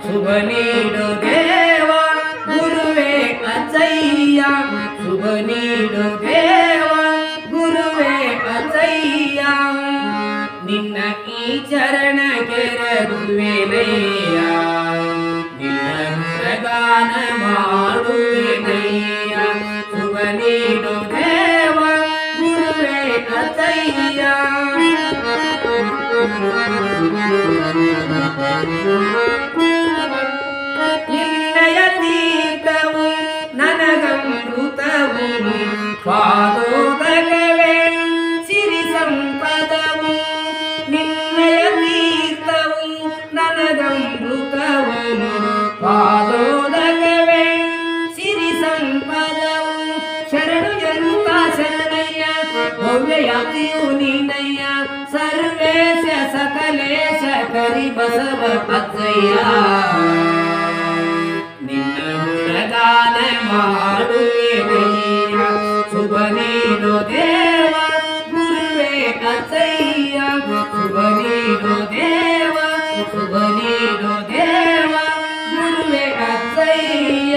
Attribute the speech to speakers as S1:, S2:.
S1: ಶುಭ ನೀಡು ದೇವ ಗುರುವೇ ಅಚ್ಚಯ್ಯ ಶುಭ ನೀಡು ದೇವ ಗುರುವೇ ಅಚ್ಚಯ್ಯ ನಿನ್ನ ಈ ಚರಣ ಕೆರಗುವೆನಯ್ಯ ನಿನ್ನ ಗಾನ ಮಾಡುವೆನಯ್ಯ ಶುಭ ನೀಡು ದೇವ ಗುರುವೇ ಅಚ್ಚಯ್ಯ ನಿನ್ನಯ ತೀರ್ಥವು ನನಗಮೃತವು ಪಾದೋದಕವೇ ಸಿರಿ ಸಂಪದವು ನಿನ್ನಯ ತೀರ್ಥವು ನನಗಮೃತವು ಪಾದೋದಕವೇ ಸಿರಿ ಸಂಪದವು ಶರಣು ಜನುತ ಶರಣಯ್ಯ ಭವ್ಯಯಾತಿಯು ನೀನಯ್ಯ ಸರ್ವೇಶ ಸಕಲೇಶ ಕರಿ ಬಸವ ಅಚ್ಚಯ್ಯ ನಿನ್ನ ಗುಣಗಾನ ಮಾಡುವೆನಯ್ಯ ಶುಭ ನೀಡು ದೇವ ಗುರುವೇ ಅಚ್ಚಯ್ಯ ಶುಭ ನೀಡು ದೇವ ಶುಭ ನೀಡು ದೇವ ಗುರುವೇ ಅಚ್ಚಯ್ಯ